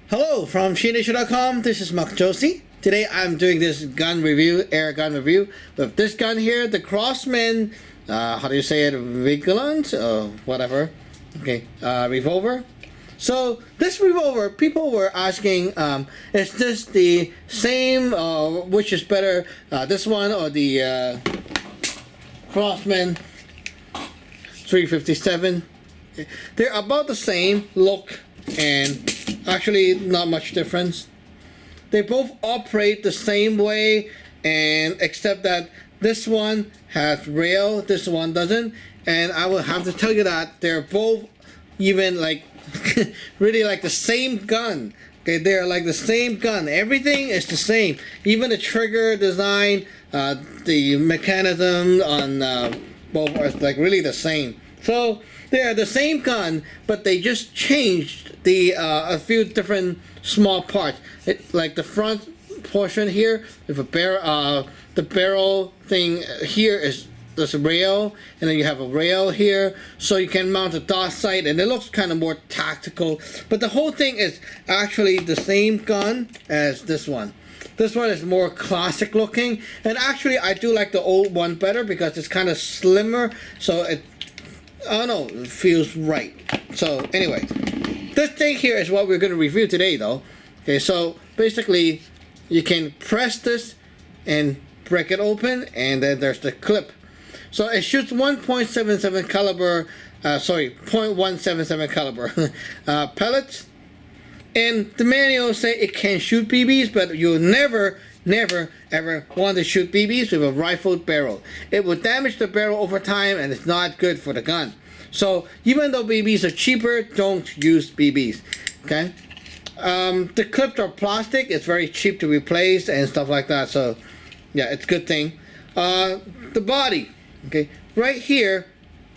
Hello from SheNation.com. This is Mark Josie. Today I'm doing this gun review, air gun review, with this gun here, the Crosman, how do you say it, Vigilante, or whatever, okay, Revolver. So this revolver, people were asking, is this the same, which is better, this one or the Crosman 357? They're about the same look and actually not much difference. They both operate the same way, and except that this one has rail, this one doesn't. And I will have to tell you that they're both even like really like the same gun. Okay, they're like the same gun. Everything is the same. Even the trigger design, the mechanism on both are like really the same. So they're the same gun, but they just changed the a few different small parts. Like the front portion here, with a barrel, the barrel thing here is there's a rail, and then you have a rail here, so you can mount a dot sight, and it looks kind of more tactical. But the whole thing is actually the same gun as this one. This one is more classic looking, and actually I do like the old one better because it's kind of slimmer, so it, I don't know, it feels right. So anyway, this thing here is what we're going to review today though. Okay, so basically you can press this and break it open, and then there's the clip. So it shoots 1.77 caliber, sorry, 0.177 caliber pellets. And the manual say it can shoot BBs, but you'll never ever want to shoot BBs with a rifled barrel. It will damage the barrel over time, and it's not good for the gun. So even though BBs are cheaper, don't use BBs. Okay. The clips are plastic. It's very cheap to replace and stuff like that. So yeah, it's a good thing. The body. Okay, right here,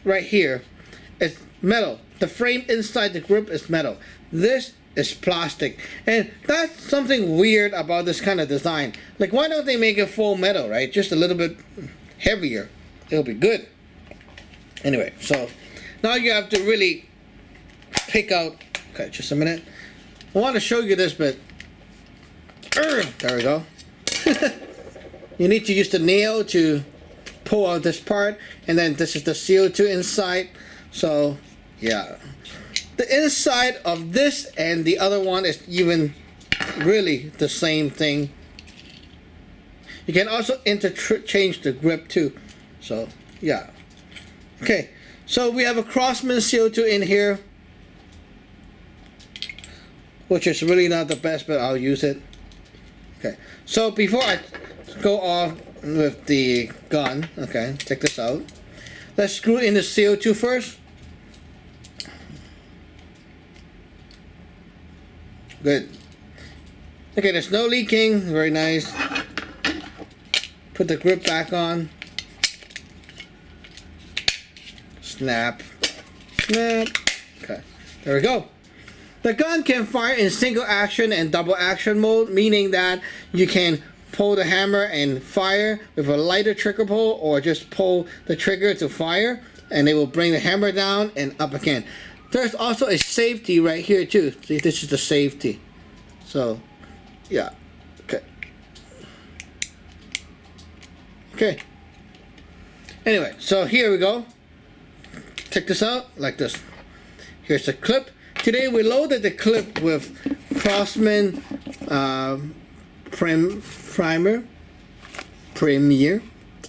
it's metal. The frame inside the grip is metal. This is plastic, and that's something weird about this kind of design. Like, why don't they make it full metal, right? Just a little bit heavier. It'll be good. Anyway, so now you have to really pick out. Okay, just a minute. I want to show you this, but there we go. You need to use the nail to pull out this part, and then this is the CO2 inside. So yeah, the inside of this and the other one is even really the same thing. You can also interchange the grip too. So yeah, okay, so we have a Crosman CO2 in here, which is really not the best, but I'll use it. Okay, so before I go off with the gun, okay, check this out. Let's screw in the CO2 first. Good. Okay, there's no leaking. Very nice. Put the grip back on. Snap. Snap. Okay, there we go. The gun can fire in single action and double action mode, meaning that you can pull the hammer and fire with a lighter trigger pull, or just pull the trigger to fire, and it will bring the hammer down and up again. There's also a safety right here too. See, this is the safety. So yeah, okay. Okay. Anyway, so here we go. Check this out, like this. Here's the clip. Today we loaded the clip with Crosman Premier,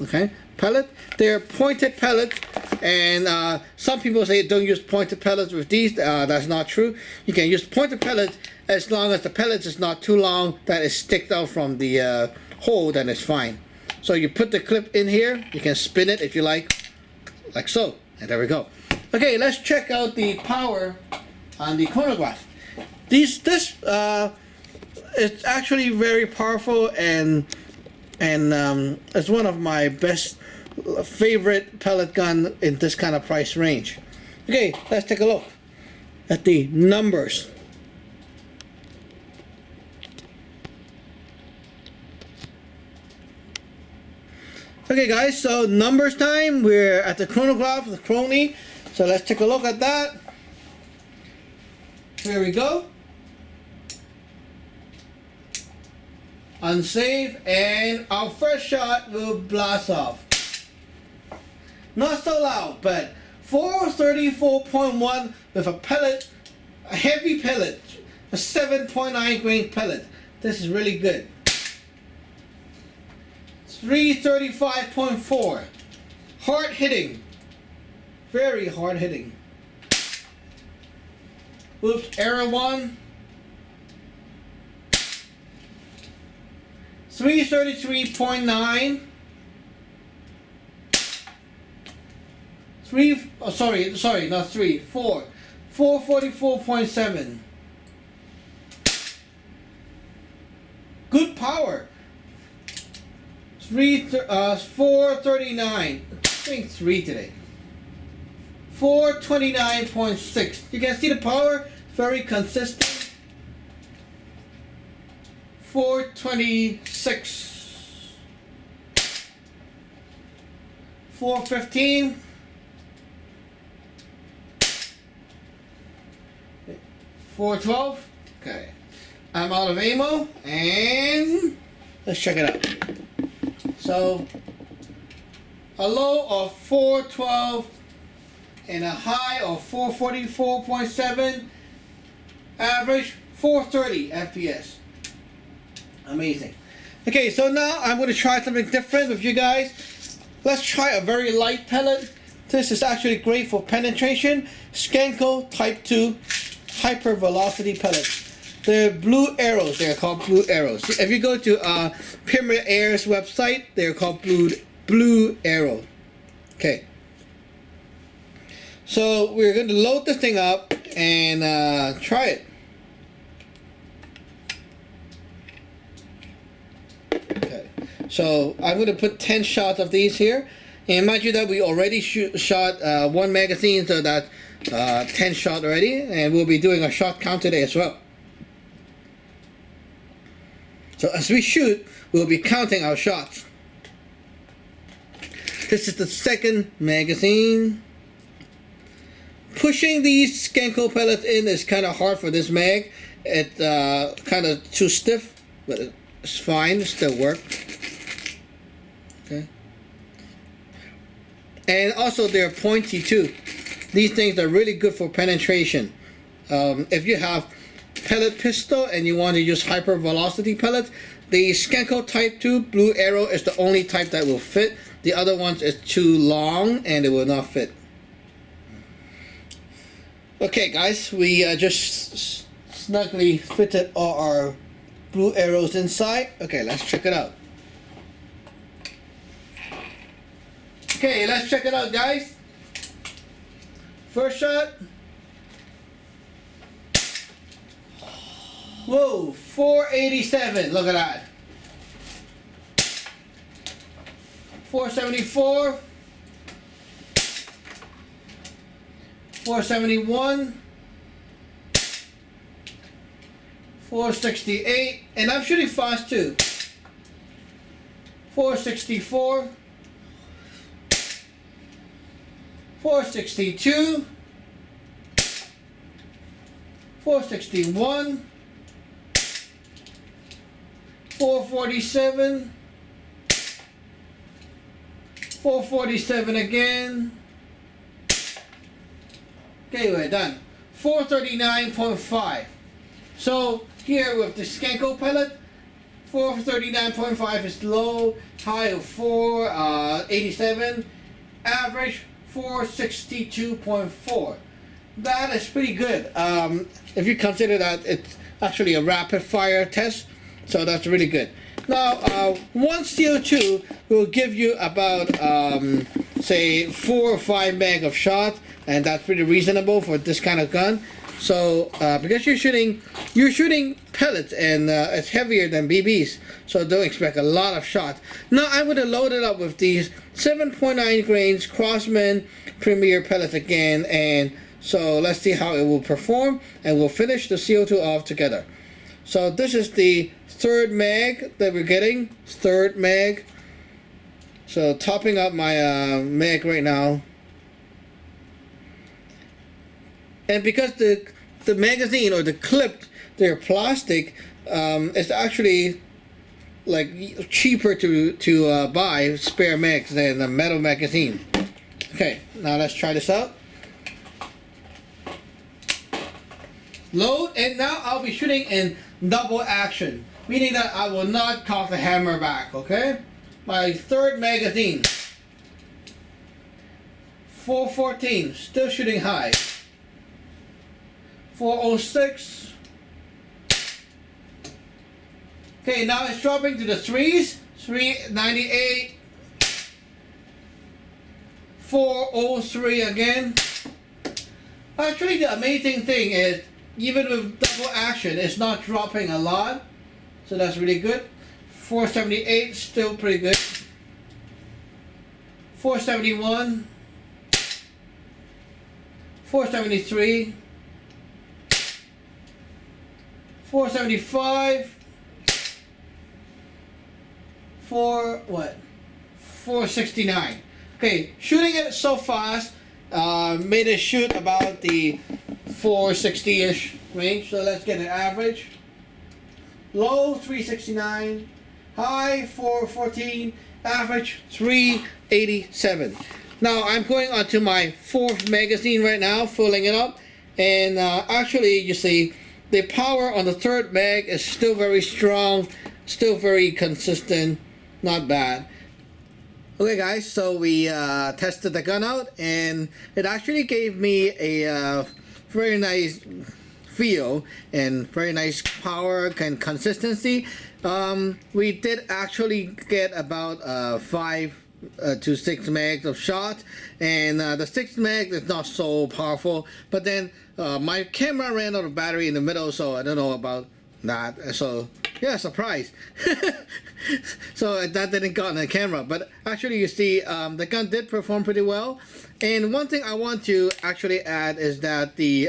okay, pellet. They're pointed pellets, and some people say don't use pointed pellets with these. That's not true. You can use pointed pellets as long as the pellets is not too long that is sticked out from the hole, then it's fine. So you put the clip in here, you can spin it if you like so, and there we go. Okay, let's check out the power on the chronograph. This it's actually very powerful, and it's one of my best favorite pellet gun in this kind of price range. Okay, let's take a look at the numbers. Okay guys, so numbers time. We're at the chronograph, the Chrony. So let's take a look at that. Here we go. unsafe, and our first shot will blast off. Not so loud, but 434.1 with a pellet, a heavy pellet, a 7.9 grain pellet. This is really good. 335.4, hard hitting, very hard hitting. Oops, error one. 333.9. Sorry, not 3, 4. 444.7. Good power. 439. I think 3 today. 429.6. You can see the power, very consistent. 426. 415. 412. Okay. I'm out of ammo, and let's check it out. So, a low of 412 and a high of 444.7, average 430 FPS. Amazing. Okay, so now I'm going to try something different with you guys. Let's try a very light pellet. This is actually great for penetration. Skenco Type 2 hypervelocity pellets. They're blue arrows. They're called blue arrows. If you go to Pyramid Air's website, they're called blue arrow. Okay. So we're going to load this thing up and try it. Okay. So I'm going to put 10 shots of these here. And mind you that we already shot one magazine, so that's 10 shot already, and we'll be doing a shot count today as well. So as we shoot, we'll be counting our shots. This is the second magazine. Pushing these Skenco pellets in is kind of hard for this mag. It's kind of too stiff, but it's fine, it still works. Okay. And also they're pointy too. These things are really good for penetration. If you have pellet pistol and you want to use hyper velocity pellets, the Skenco Type 2 blue arrow is the only type that will fit. The other ones is too long and it will not fit. Okay guys, we just snugly fitted all our blue arrows inside. Okay, let's check it out. Okay, let's check it out guys. First shot. Whoa, 487, look at that. 474. 471. 468, and I'm shooting fast too. 464. 462. 461. 447. 447 again. Okay, we're done. 439.5. So here with the Skenco pellet, 439.5 is low, high of 487, average 462.4. That is pretty good. If you consider that it's actually a rapid fire test, so that's really good. Now, one CO2 will give you about, say, 4 or 5 mag of shot, and that's pretty reasonable for this kind of gun. So, because you're shooting pellets, and it's heavier than BBs, so don't expect a lot of shots. Now, I'm going to load it up with these 7.9 grains Crosman Premier pellets again, and so let's see how it will perform, and we'll finish the CO2 off together. So this is the third mag that we're getting, third mag. So topping up my mag right now. And because the magazine or the clip, they're plastic, it's actually like cheaper to buy spare mags than a metal magazine. Okay, now let's try this out. Load, and now I'll be shooting in double action, meaning that I will not cock the hammer back. Okay, my third magazine. 414, still shooting high. 406. Okay, now it's dropping to the threes. 398. 403 again. Actually, the amazing thing is, even with double action, it's not dropping a lot. So that's really good. 478, still pretty good. 471. 473. 475. 469. Okay, shooting it so fast made it shoot about the 460-ish range. So let's get an average. Low 369, high 414, average 387. Now I'm going onto my fourth magazine right now, filling it up, and actually you see the power on the third mag is still very strong, still very consistent, not bad. Okay guys, so we tested the gun out, and it actually gave me a very nice feel and very nice power and consistency. We did actually get about 5 to 6 mags of shot, and the 6 mag is not so powerful, but then my camera ran out of battery in the middle, so I don't know about that. So yeah, surprise. So that didn't go on the camera, but actually you see the gun did perform pretty well. And one thing I want to actually add is that the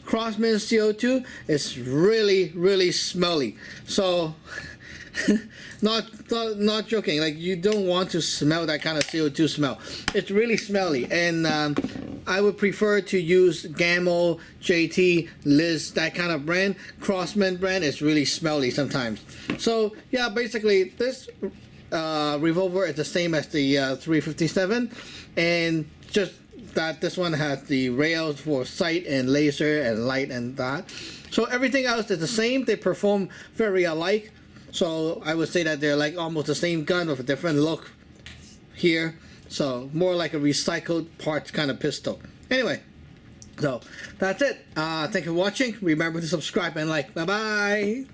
Crosman CO2 is really smelly. So not joking, like you don't want to smell that kind of CO2 smell. It's really smelly, and I would prefer to use Gammo, JT, Liz, that kind of brand. Crosman brand is really smelly sometimes. So yeah, basically this revolver is the same as the 357, and just that this one has the rails for sight and laser and light and that. So everything else is the same. They perform very alike. So I would say that they're like almost the same gun with a different look here. So more like a recycled parts kind of pistol. Anyway, so that's it. Thank you for watching. Remember to subscribe and like. Bye bye.